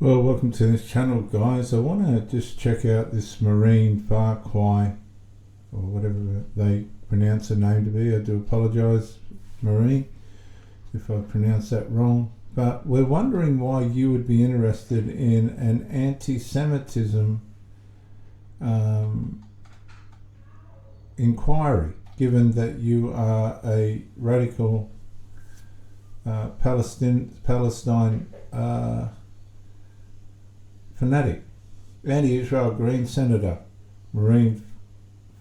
Well, welcome to this channel, guys. I want to just check out this marine far cry, or whatever they pronounce the name to be. I do apologise, Marine, if I pronounce that wrong. But we're wondering why you would be interested in an anti-Semitism inquiry, given that you are a radical Palestine fanatic, anti-Israel Green Senator. Marine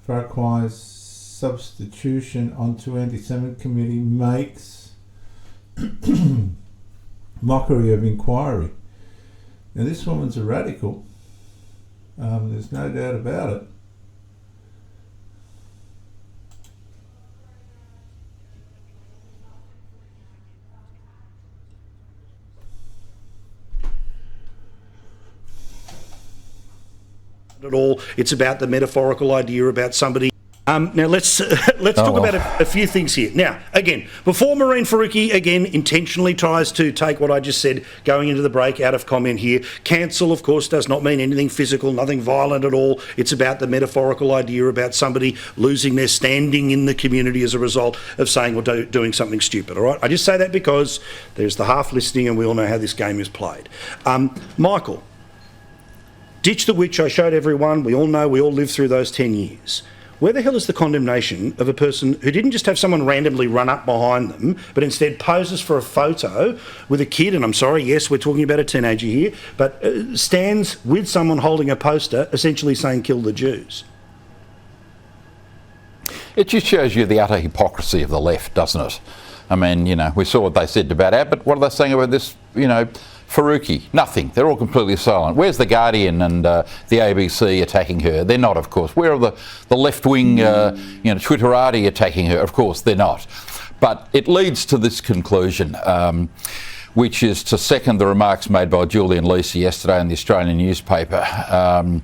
Farquhar's substitution onto anti-Semitic committee makes mockery of inquiry. Now, this woman's a radical. There's no doubt about it. At all. It's about the metaphorical idea about somebody. Now let's talk about a few things here. Now, again, before Marine Faruqi again intentionally tries to take what I just said going into the break out of comment here, cancel, of course, does not mean anything physical, nothing violent at all. It's about the metaphorical idea about somebody losing their standing in the community as a result of saying or doing something stupid, all right? I just say that because there's the half listening and we all know how this game is played. Michael, ditch the witch, I showed everyone. We all know, we all lived through those 10 years. Where the hell is the condemnation of a person who didn't just have someone randomly run up behind them, but instead poses for a photo with a kid, and I'm sorry, yes, we're talking about a teenager here, but stands with someone holding a poster essentially saying, kill the Jews? It just shows you the utter hypocrisy of the left, doesn't it? I mean, you know, we saw what they said about Abbott. What are they saying about this, you know, Faruqi? Nothing. They're all completely silent. Where's the Guardian and the ABC attacking her? They're not, of course. Where are the left-wing, Twitterati attacking her? Of course, they're not. But it leads to this conclusion, which is to second the remarks made by Julian Lisa yesterday in the Australian newspaper,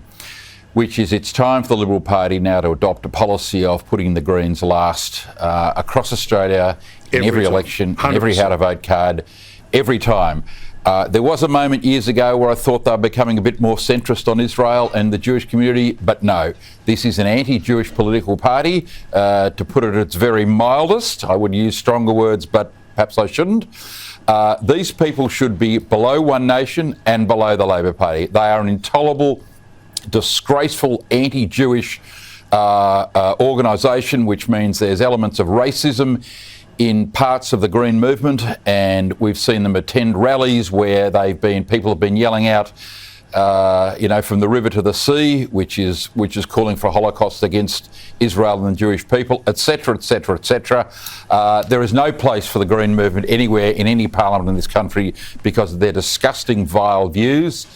which is it's time for the Liberal Party now to adopt a policy of putting the Greens last across Australia in every election, in every how-to-vote card, every time. There was a moment years ago where I thought they were becoming a bit more centrist on Israel and the Jewish community, but no. This is an anti-Jewish political party, to put it at its very mildest. I would use stronger words, but perhaps I shouldn't. These people should be below One Nation and below the Labor Party. They are an intolerable, disgraceful, anti-Jewish organisation, which means there's elements of racism in parts of the Green movement, and we've seen them attend rallies where people have been yelling out, from the river to the sea, which is calling for a Holocaust against Israel and the Jewish people, etc., etc., etc. There is no place for the Green movement anywhere in any parliament in this country because of their disgusting, vile views.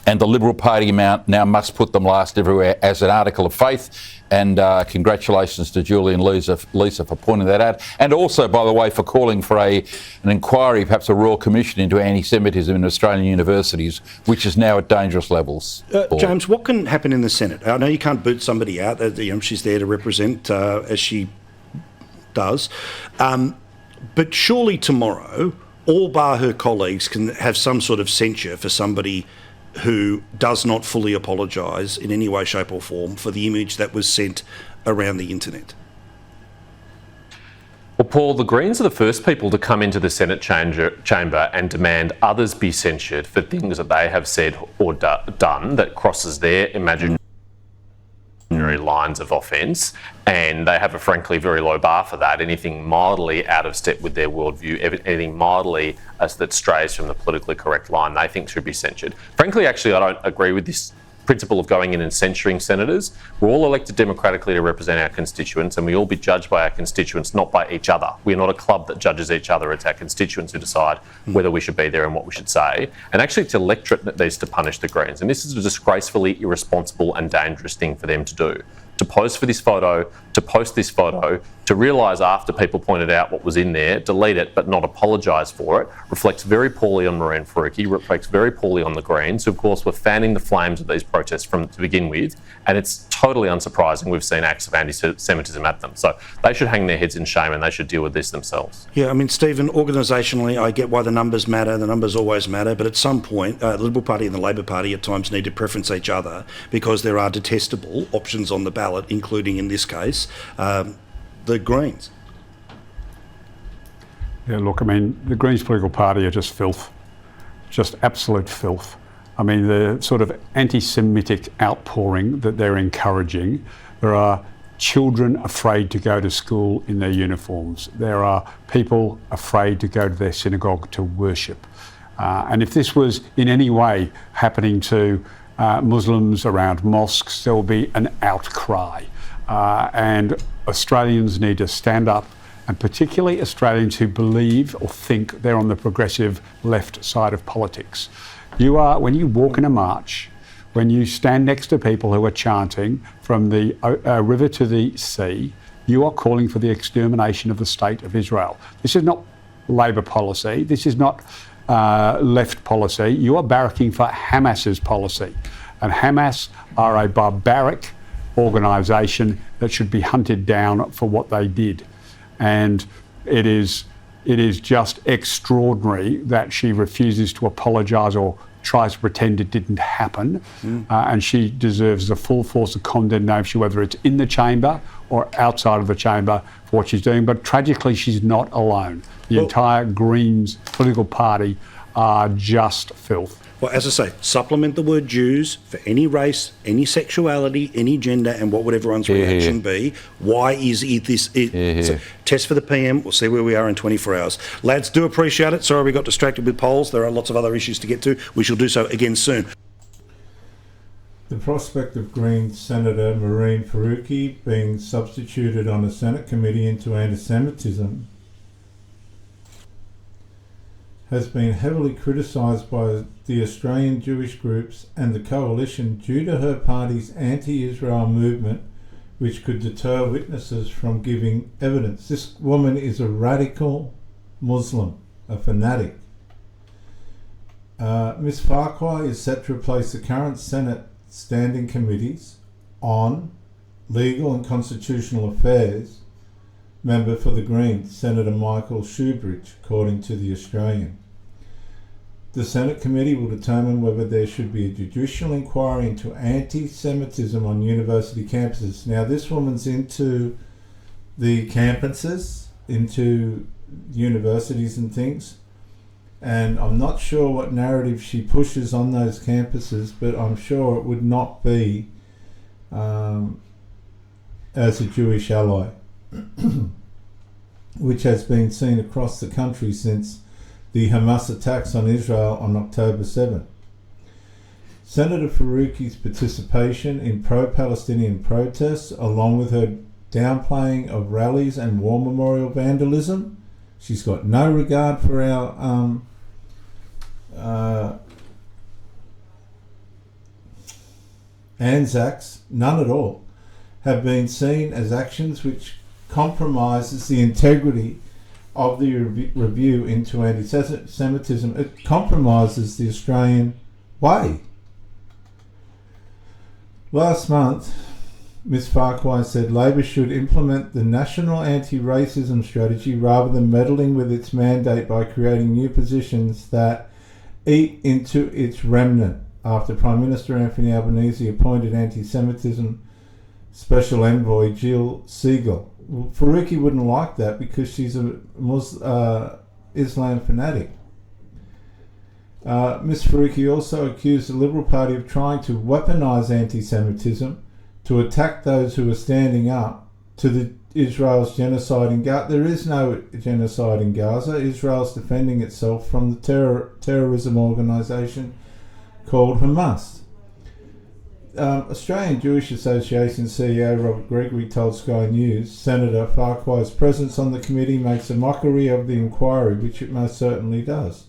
And the Liberal Party now must put them last everywhere as an article of faith. And congratulations to Julian Lisa for pointing that out. And also, by the way, for calling for an inquiry, perhaps a royal commission into anti-Semitism in Australian universities, which is now at dangerous levels. James, what can happen in the Senate? I know you can't boot somebody out. She's there to represent, as she does. But surely tomorrow, all bar her colleagues can have some sort of censure for somebody who does not fully apologise in any way, shape or form for the image that was sent around the internet. Well, Paul, the Greens are the first people to come into the Senate chamber and demand others be censured for things that they have said or done that crosses their imaginary lines of offence, and they have a frankly very low bar for that. Anything mildly out of step with their worldview, anything mildly that strays from the politically correct line, they think should be censured. Frankly, actually, I don't agree with this principle of going in and censuring senators. We're all elected democratically to represent our constituents, and we all be judged by our constituents, not by each other. We're not a club that judges each other. It's our constituents who decide whether we should be there and what we should say. And actually, it's electorate that needs to punish the Greens. And this is a disgracefully irresponsible and dangerous thing for them to do. To pose for this photo, to post this photo, To realise after people pointed out what was in there, delete it but not apologise for it, reflects very poorly on Maureen Faruqi, reflects very poorly on the Greens, who of course were fanning the flames of these protests to begin with, and it's totally unsurprising we've seen acts of anti-Semitism at them. So they should hang their heads in shame and they should deal with this themselves. Yeah, I mean, Stephen, organisationally, I get why the numbers matter. The numbers always matter. But at some point, the Liberal Party and the Labor Party at times need to preference each other because there are detestable options on the ballot, including, in this case, the Greens. Yeah, look, I mean, the Greens political party are just filth, just absolute filth. I mean, the sort of anti-Semitic outpouring that they're encouraging, there are children afraid to go to school in their uniforms. There are people afraid to go to their synagogue to worship. And if this was in any way happening to Muslims around mosques, there will be an outcry. And Australians need to stand up, and particularly Australians who believe or think they're on the progressive left side of politics. When you walk in a march, when you stand next to people who are chanting from the river to the sea, you are calling for the extermination of the state of Israel. This is not Labor policy. This is not left policy. You are barracking for Hamas's policy. And Hamas are a barbaric organisation that should be hunted down for what they did. And it is just extraordinary that she refuses to apologise or tries to pretend it didn't happen. And she deserves the full force of condemnation, whether it's in the chamber or outside of the chamber, for what she's doing. But tragically, she's not alone. The entire Greens political party are just filth. Well, as I say, supplement the word Jews for any race, any sexuality, any gender, and what would everyone's reaction be? Why is it this? So test for the PM. We'll see where we are in 24 hours. Lads, do appreciate it. Sorry we got distracted with polls. There are lots of other issues to get to. We shall do so again soon. The prospect of Greens Senator Maureen Faruqi being substituted on a Senate committee into anti-Semitism has been heavily criticised by the Australian Jewish groups and the coalition due to her party's anti-Israel movement, which could deter witnesses from giving evidence. This woman is a radical Muslim, a fanatic. Ms Farquhar is set to replace the current Senate standing committees on legal and constitutional affairs member for the Greens, Senator Michael Shoebridge, according to the Australian. The Senate committee will determine whether there should be a judicial inquiry into anti-Semitism on university campuses. Now, this woman's into the campuses, into universities and things, and I'm not sure what narrative she pushes on those campuses, but I'm sure it would not be as a Jewish ally, which has been seen across the country since the Hamas attacks on Israel on October 7. Senator Faruqi's participation in pro-Palestinian protests, along with her downplaying of rallies and war memorial vandalism, she's got no regard for our Anzacs, none at all, have been seen as actions which compromises the integrity of the review into anti-Semitism. It compromises the Australian way. Last month, Ms Farquhar said Labor should implement the National Anti-Racism Strategy rather than meddling with its mandate by creating new positions that eat into its remnant, after Prime Minister Anthony Albanese appointed anti-Semitism Special Envoy Jill Siegel. Well, Faruqi wouldn't like that because she's a Islam fanatic. Ms Faruqi also accused the Liberal Party of trying to weaponise anti-Semitism to attack those who are standing up to Israel's genocide in Gaza. There is no genocide in Gaza. Israel's defending itself from the terrorism organisation called Hamas. Australian Jewish Association CEO Robert Gregory told Sky News Senator Farquhar's presence on the committee makes a mockery of the inquiry, which it most certainly does.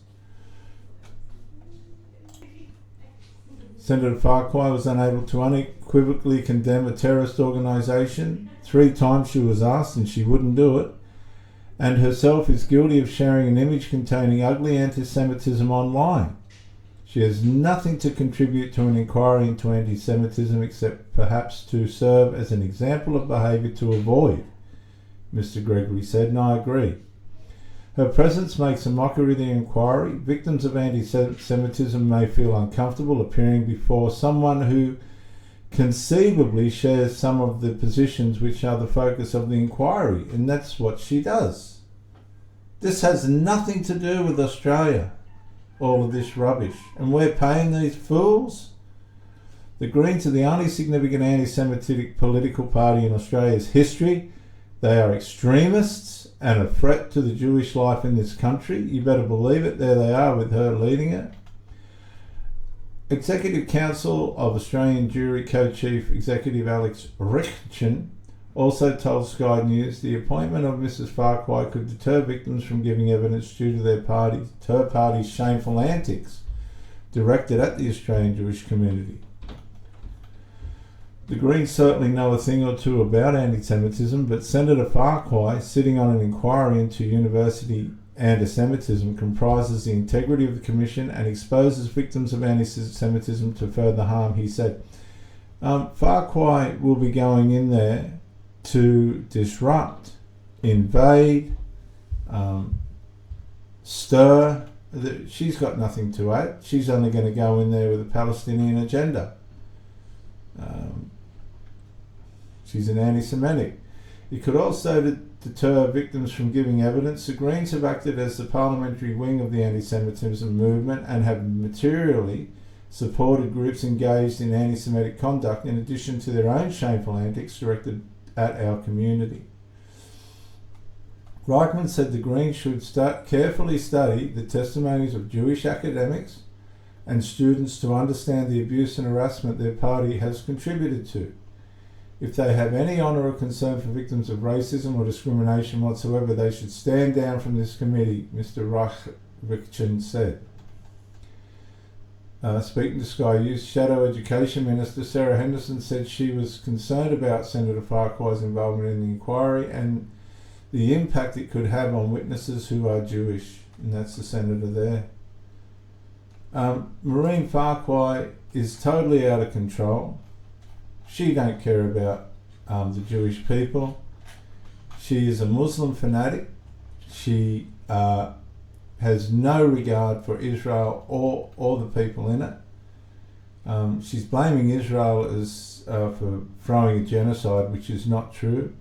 Senator Farquhar was unable to unequivocally condemn a terrorist organisation 3 times she was asked and she wouldn't do it, and herself is guilty of sharing an image containing ugly anti-Semitism online. She has nothing to contribute to an inquiry into anti-Semitism except perhaps to serve as an example of behaviour to avoid, Mr. Gregory said, and I agree. Her presence makes a mockery of the inquiry. Victims of anti-Semitism may feel uncomfortable appearing before someone who conceivably shares some of the positions which are the focus of the inquiry, and that's what she does. This has nothing to do with Australia, all of this rubbish, and we're paying these fools. The Greens are the only significant anti-Semitic political party in Australia's history. They are extremists and a threat to the Jewish life in this country. You better believe it. There they are with her leading it. Executive Council of Australian Jewry Co-Chief Executive Alex Richtchen also told Sky News the appointment of Mrs. Farquhar could deter victims from giving evidence due to her party's shameful antics directed at the Australian Jewish community. The Greens certainly know a thing or two about anti-Semitism, but Senator Farquhar, sitting on an inquiry into university anti-Semitism, comprises the integrity of the Commission and exposes victims of anti-Semitism to further harm, he said. Farquhar will be going in there to disrupt, invade, stir. She's got nothing to add. She's only going to go in there with a Palestinian agenda. She's an anti-Semitic. It could also deter victims from giving evidence. The Greens have acted as the parliamentary wing of the anti-Semitism movement and have materially supported groups engaged in anti-Semitic conduct in addition to their own shameful antics directed at our community. Reichman said the Greens should carefully study the testimonies of Jewish academics and students to understand the abuse and harassment their party has contributed to. If they have any honour or concern for victims of racism or discrimination whatsoever, they should stand down from this committee, Mr. Richtchen said. Speaking to Sky News, Shadow Education Minister Sarah Henderson said she was concerned about Senator Farquhar's involvement in the inquiry and the impact it could have on witnesses who are Jewish, and that's the senator there. Maureen Farquhar is totally out of control. She don't care about the Jewish people. She is a Muslim fanatic. She has no regard for Israel or the people in it. She's blaming Israel as for throwing a genocide, which is not true.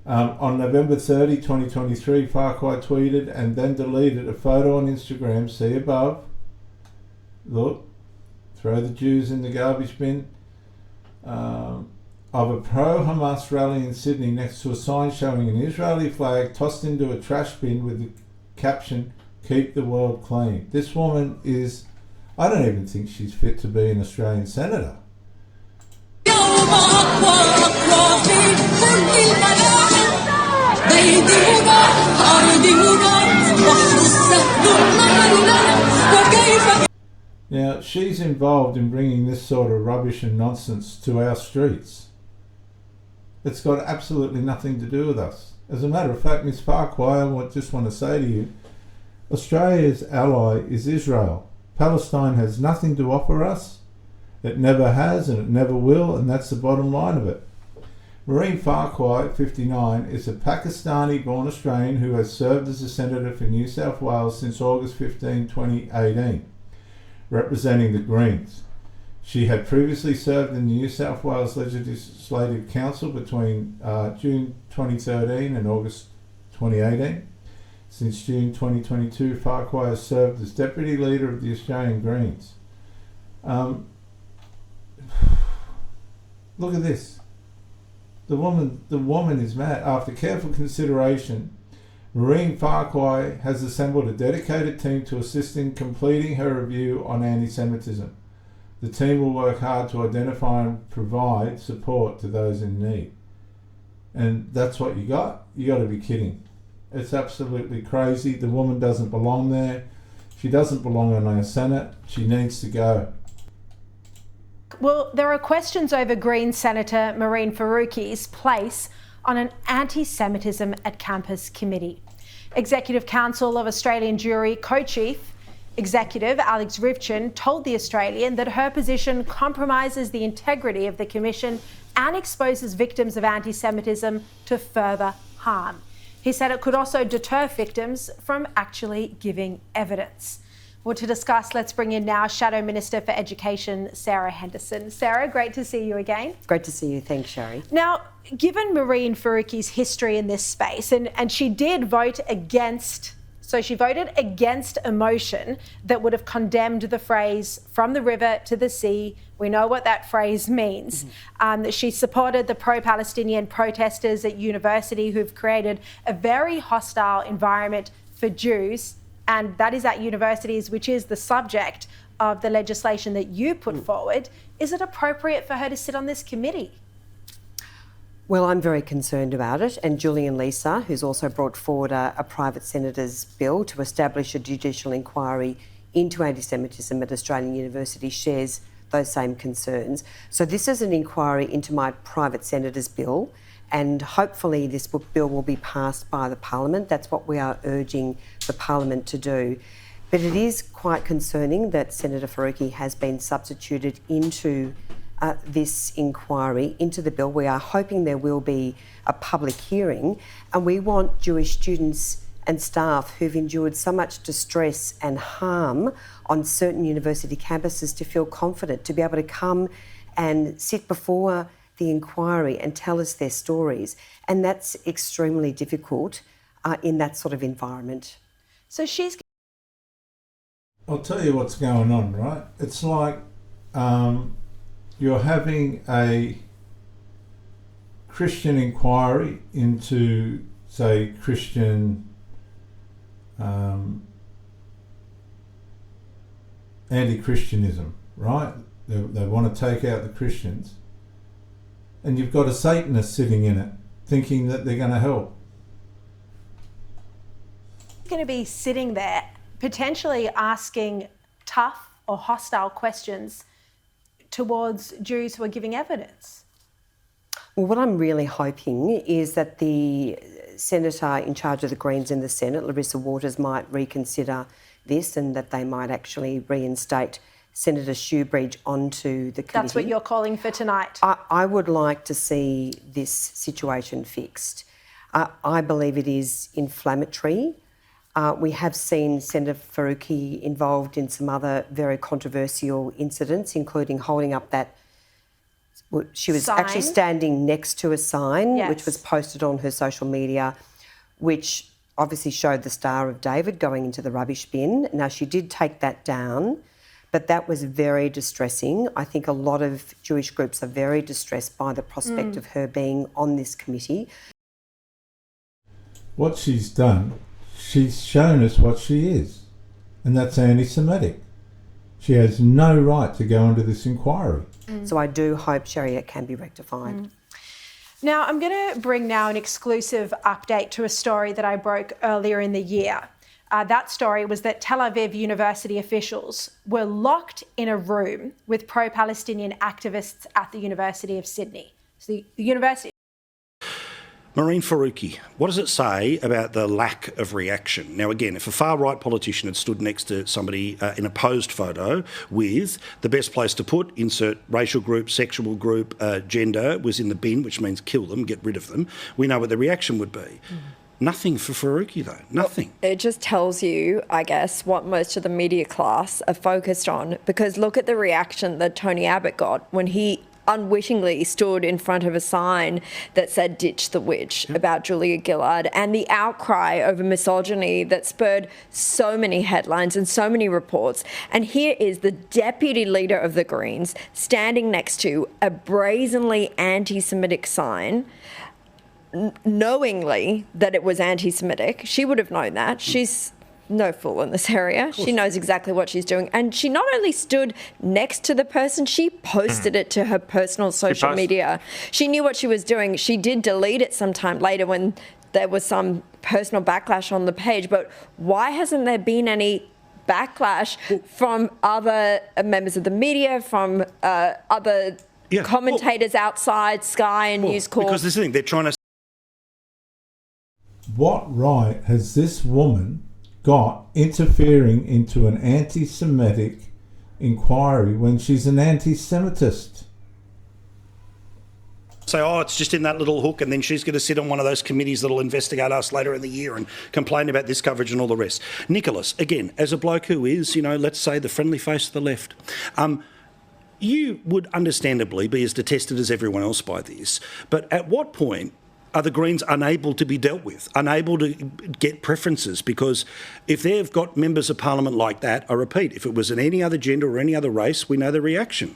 On November 30, 2023, Farquhar tweeted and then deleted a photo on Instagram, see above. Look, throw the Jews in the garbage bin. Of a pro-Hamas rally in Sydney next to a sign showing an Israeli flag tossed into a trash bin with the caption, "Keep the world clean." This woman is, I don't even think she's fit to be an Australian senator. Now, she's involved in bringing this sort of rubbish and nonsense to our streets. It's got absolutely nothing to do with us. As a matter of fact, Ms. Farquhar, I just want to say to you, Australia's ally is Israel. Palestine has nothing to offer us. It never has and it never will, and that's the bottom line of it. Maureen Farquhar, 59, is a Pakistani-born Australian who has served as a senator for New South Wales since August 15, 2018. Representing the Greens. She had previously served in the New South Wales Legislative Council between June 2013 and August 2018. Since June 2022, Farquhar has served as Deputy Leader of the Australian Greens. Look at this. The woman is mad. After careful consideration, Maureen Farquhar has assembled a dedicated team to assist in completing her review on anti-Semitism. The team will work hard to identify and provide support to those in need. And that's what you got? You got to be kidding. It's absolutely crazy. The woman doesn't belong there. She doesn't belong in our Senate. She needs to go. Well, there are questions over Green Senator Mehreen Faruqi's place on an anti-Semitism at campus committee. Executive Council of Australian Jury co-chief executive Alex Rivchin told The Australian that her position compromises the integrity of the commission and exposes victims of anti-Semitism to further harm. He said it could also deter victims from actually giving evidence. Well, to discuss, let's bring in now Shadow Minister for Education, Sarah Henderson. Sarah, great to see you again. Great to see you. Thanks, Sherry. Now, given Mehreen Faruqi's history in this space, and she did vote against, so she voted against a motion that would have condemned the phrase "from the river to the sea." We know what that phrase means. She supported the pro-Palestinian protesters at university who've created a very hostile environment for Jews, and that is at universities, which is the subject of the legislation that you put forward. Is it appropriate for her to sit on this committee? Well, I'm very concerned about it, and Julian Lisa, who's also brought forward a private senator's bill to establish a judicial inquiry into anti-Semitism at Australian universities, shares those same concerns. So this is an inquiry into my private senator's bill, and hopefully this bill will be passed by the Parliament. That's what we are urging the Parliament to do. But it is quite concerning that Senator Faruqi has been substituted into this inquiry, into the bill. We are hoping there will be a public hearing, and we want Jewish students and staff who've endured so much distress and harm on certain university campuses to feel confident, to be able to come and sit before the inquiry and tell us their stories. And that's extremely difficult in that sort of environment. So she's... I'll tell you what's going on, right? It's like you're having a Christian inquiry into, say, Christian anti-Christianism, right? They want to take out the Christians. And you've got a Satanist sitting in it, thinking that they're going to help. Going to be sitting there, potentially asking tough or hostile questions towards Jews who are giving evidence. Well, what I'm really hoping is that the Senator in charge of the Greens in the Senate, Larissa Waters, might reconsider this, and that they might actually reinstate Senator Shoebridge onto the committee. That's what you're calling for tonight. I would like to see this situation fixed. I believe it is inflammatory. We have seen Senator Faruqi involved in some other very controversial incidents, including holding up that... She was actually standing next to a sign, yes, which was posted on her social media, which obviously showed the Star of David going into the rubbish bin. Now, she did take that down, but that was very distressing. I think a lot of Jewish groups are very distressed by the prospect of her being on this committee. What she's done, she's shown us what she is, and that's anti-Semitic. She has no right to go into this inquiry. So I do hope, Sherry, it can be rectified. Now, I'm going to bring now an exclusive update to a story that I broke earlier in the year. That story was that Tel Aviv University officials were locked in a room with pro-Palestinian activists at the University of Sydney. So the university... Mehreen Faruqi, what does it say about the lack of reaction? Now, again, if a far-right politician had stood next to somebody in a posed photo with the best place to put, insert racial group, sexual group, gender, was in the bin, which means kill them, get rid of them, we know what the reaction would be. Nothing for Faruqi, though. Nothing. It just tells you, I guess, what most of the media class are focused on, because look at the reaction that Tony Abbott got when he unwittingly stood in front of a sign that said "Ditch the Witch" about Julia Gillard, and the outcry over misogyny that spurred so many headlines and so many reports. And here is the deputy leader of the Greens standing next to a brazenly anti-Semitic sign, knowingly that it was anti-Semitic. She would have known that. She's no fool in this area. She knows exactly what she's doing. And she not only stood next to the person, she posted it to her personal social media. She knew what she was doing. She did delete it sometime later when there was some personal backlash on the page. But why hasn't there been any backlash from other members of the media, from other commentators outside Sky and News Corp. Because this is the thing, they're trying to... What right has this woman got interfering into an anti-Semitic inquiry when she's an anti-Semitist? Say, oh, it's just in that little hook, and then she's going to sit on one of those committees that'll investigate us later in the year and complain about this coverage and all the rest. Nicholas, again, as a bloke who is, let's say the friendly face of the left, you would understandably be as detested as everyone else by this, but at what point are the Greens unable to be dealt with, unable to get preferences? Because if they've got members of parliament like that, I repeat, if it was in any other gender or any other race, we know the reaction.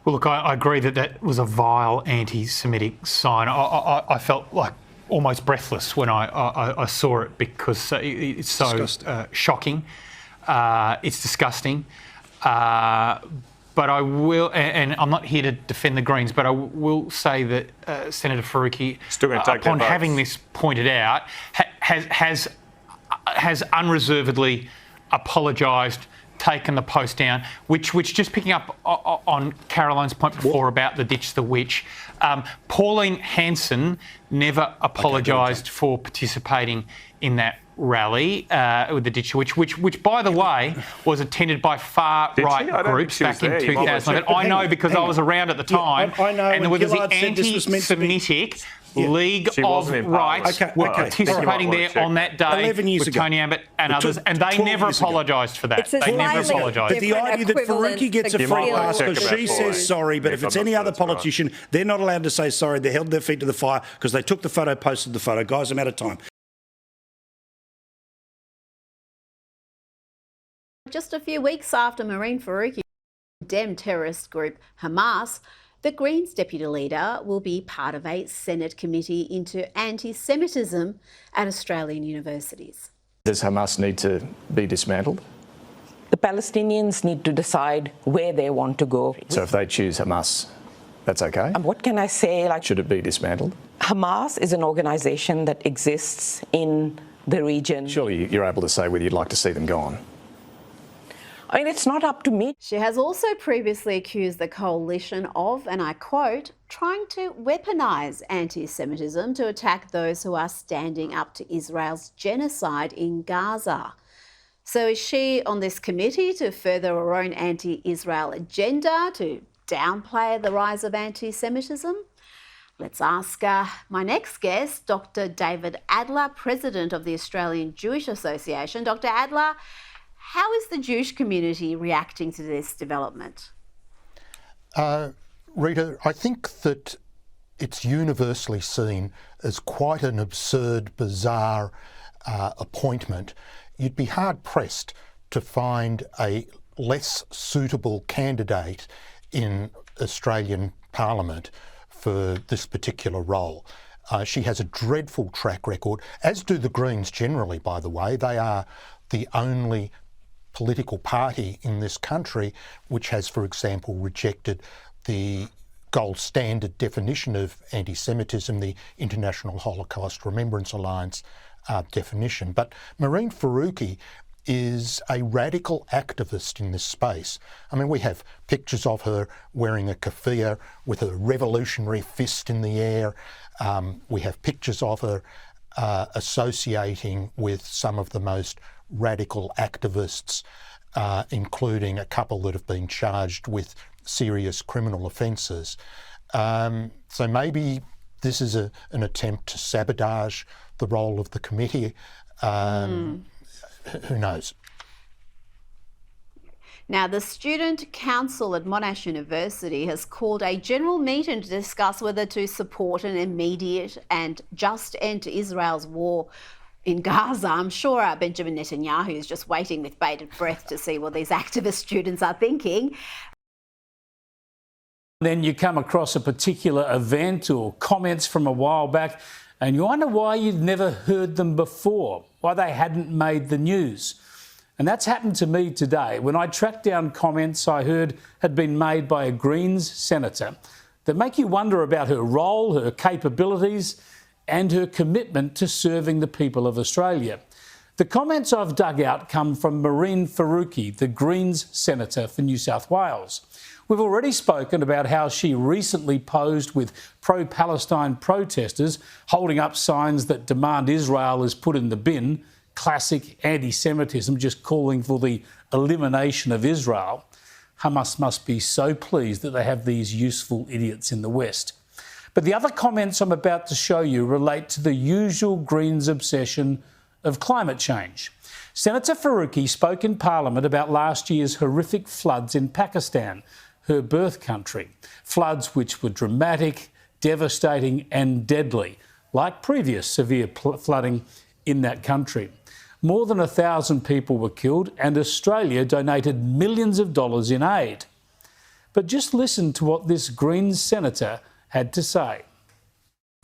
Well, look, I agree that was a vile anti-Semitic sign. I felt like almost breathless when I saw it because it's so shocking. It's disgusting. But I will, and I'm not here to defend the Greens, but I will say that Senator Faruqi, upon having this pointed out, has unreservedly apologised, taken the post down, which just picking up on Caroline's point before about the ditch the witch, Pauline Hanson never apologised for participating in that rally with the ditch the witch, which by the way was attended by far-right groups back in 2011. I know because I was around at the time, I know, and there was the anti-Semitic League of Rights were participating there on that day 11 years with ago. Tony Abbott and others, and they never apologised for that. They never apologised. But the idea that Faruqi gets a free pass because she says sorry, but if it's any other politician, they're not allowed to say sorry. They held their feet to the fire because they took the photo, posted the photo. Guys, I'm out of time. Just a few weeks after Marine Faruqi condemned terrorist group Hamas, the Greens deputy leader will be part of a Senate committee into anti-Semitism at Australian universities. Does Hamas need to be dismantled? The Palestinians need to decide where they want to go. So if they choose Hamas, that's okay? What can I say? Should it be dismantled? Hamas is an organisation that exists in the region. Surely you're able to say whether you'd like to see them gone. I mean, it's not up to me. She has also previously accused the coalition of, and I quote, trying to weaponise anti-Semitism to attack those who are standing up to Israel's genocide in Gaza. So is she on this committee to further her own anti-Israel agenda, to downplay the rise of anti-Semitism? Let's ask my next guest, Dr. David Adler, President of the Australian Jewish Association. Dr. Adler, how is the Jewish community reacting to this development? Rita, I think that it's universally seen as quite an absurd, bizarre appointment. You'd be hard-pressed to find a less suitable candidate in Australian Parliament for this particular role. She has a dreadful track record, as do the Greens generally, by the way. They are the only political party in this country which has, for example, rejected the gold standard definition of anti-Semitism, the International Holocaust Remembrance Alliance definition. But Marine Faruqi is a radical activist in this space. I mean, we have pictures of her wearing a keffiyeh with a revolutionary fist in the air. We have pictures of her associating with some of the most radical activists, including a couple that have been charged with serious criminal offences. So maybe this is an attempt to sabotage the role of the committee. Who knows? Now, the Student Council at Monash University has called a general meeting to discuss whether to support an immediate and just end to Israel's war in Gaza. I'm sure Benjamin Netanyahu is just waiting with bated breath to see what these activist students are thinking. Then you come across a particular event or comments from a while back and you wonder why you'd never heard them before, why they hadn't made the news. And that's happened to me today when I tracked down comments I heard had been made by a Greens senator that make you wonder about her role, her capabilities and her commitment to serving the people of Australia. The comments I've dug out come from Mehreen Faruqi, the Greens senator for New South Wales. We've already spoken about how she recently posed with pro-Palestine protesters holding up signs that demand Israel is put in the bin, classic anti-Semitism, just calling for the elimination of Israel. Hamas must be so pleased that they have these useful idiots in the West. But the other comments I'm about to show you relate to the usual Greens obsession of climate change. Senator Faruqi spoke in Parliament about last year's horrific floods in Pakistan, her birth country. Floods which were dramatic, devastating and deadly, like previous severe flooding in that country. More than 1,000 people were killed and Australia donated millions of dollars in aid. But just listen to what this Greens senator had to say.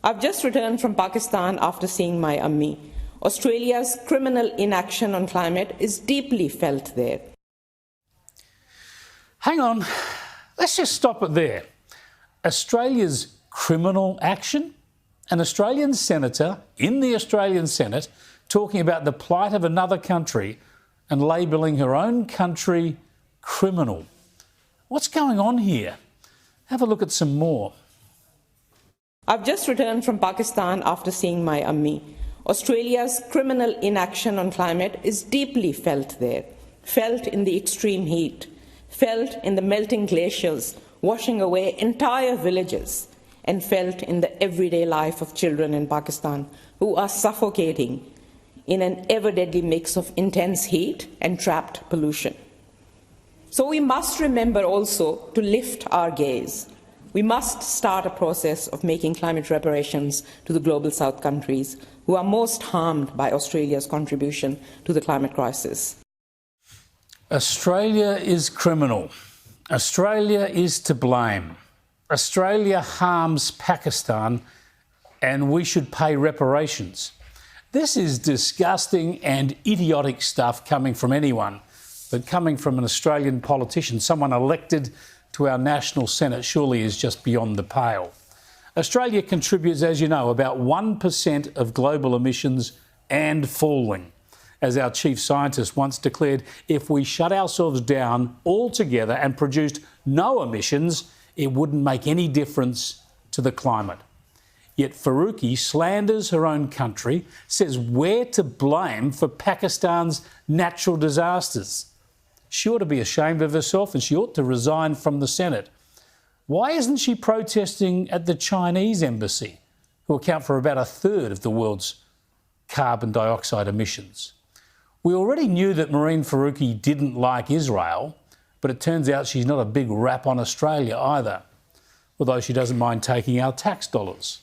I've just returned from Pakistan after seeing my Ammi. Australia's criminal inaction on climate is deeply felt there. Hang on, let's just stop it there. Australia's criminal action? An Australian senator in the Australian Senate talking about the plight of another country and labelling her own country criminal. What's going on here? Have a look at some more. I've just returned from Pakistan after seeing my Ammi. Australia's criminal inaction on climate is deeply felt there, felt in the extreme heat, felt in the melting glaciers washing away entire villages, and felt in the everyday life of children in Pakistan who are suffocating in an ever-deadly mix of intense heat and trapped pollution. So we must remember also to lift our gaze. We must start a process of making climate reparations to the global south countries who are most harmed by Australia's contribution to the climate crisis. Australia is criminal. Australia is to blame. Australia harms Pakistan and we should pay reparations. This is disgusting and idiotic stuff coming from anyone, but coming from an Australian politician, someone elected to our National Senate, surely is just beyond the pale. Australia contributes, as you know, about 1% of global emissions and falling. As our chief scientist once declared, if we shut ourselves down altogether and produced no emissions, it wouldn't make any difference to the climate. Yet Faruqi slanders her own country, says we're to blame for Pakistan's natural disasters. She ought to be ashamed of herself and she ought to resign from the Senate. Why isn't she protesting at the Chinese embassy, who account for about 1/3 of the world's carbon dioxide emissions? We already knew that Mehreen Faruqi didn't like Israel, but it turns out she's not a big rap on Australia either, although she doesn't mind taking our tax dollars.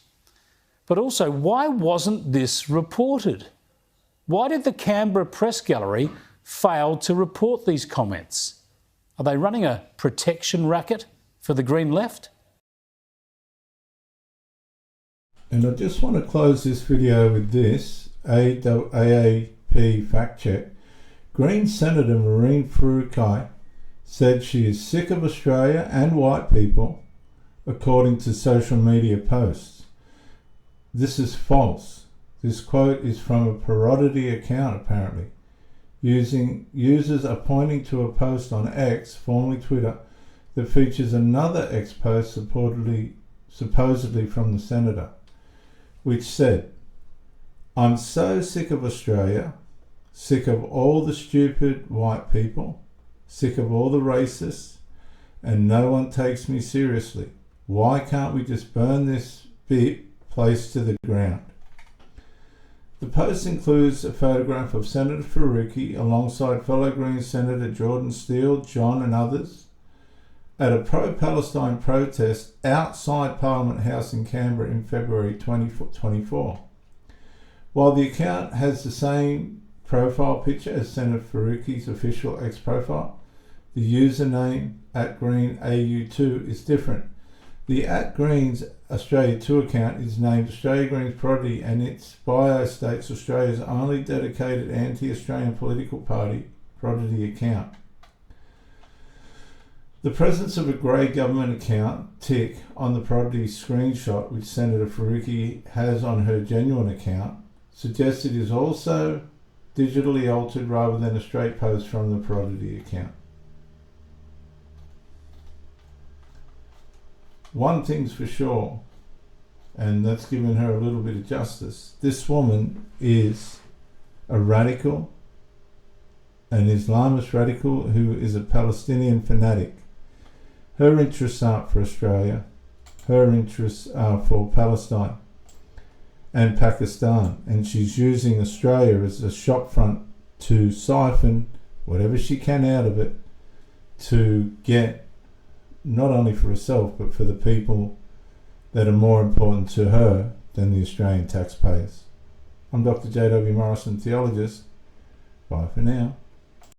But also, why wasn't this reported? Why did the Canberra Press Gallery fail to report these comments? Are they running a protection racket for the Green left? And I just want to close this video with this. AAP fact check. Green Senator Mehreen Faruqi said she is sick of Australia and white people, according to social media posts. This is false. This quote is from a parody account, apparently. Users are pointing to a post on X, formerly Twitter, that features another X post supposedly from the senator, which said, "I'm so sick of Australia, sick of all the stupid white people, sick of all the racists, and no one takes me seriously. Why can't we just burn this place to the ground?" The post includes a photograph of Senator Faruqi alongside fellow Greens Senator Jordan Steele, John and others at a pro-Palestine protest outside Parliament House in Canberra in February 2024. While the account has the same profile picture as Senator Faruqi's official X profile, the username @GreenAU2 is different. The @Greens Australia 2 account is named Australia Greens Prodigy and its bio states Australia's only dedicated anti-Australian political party, Prodigy account. The presence of a grey government account tick on the Prodigy screenshot, which Senator Faruqi has on her genuine account, suggests it is also digitally altered rather than a straight post from the Prodigy account. One thing's for sure, and that's given her a little bit of justice. This woman is a radical, an Islamist radical who is a Palestinian fanatic. Her interests aren't for Australia. Her interests are for Palestine and Pakistan, and she's using Australia as a shopfront to siphon whatever she can out of it to get not only for herself but for the people that are more important to her than the Australian taxpayers. I'm Dr. J.W. Morrison, theologist. Bye for now.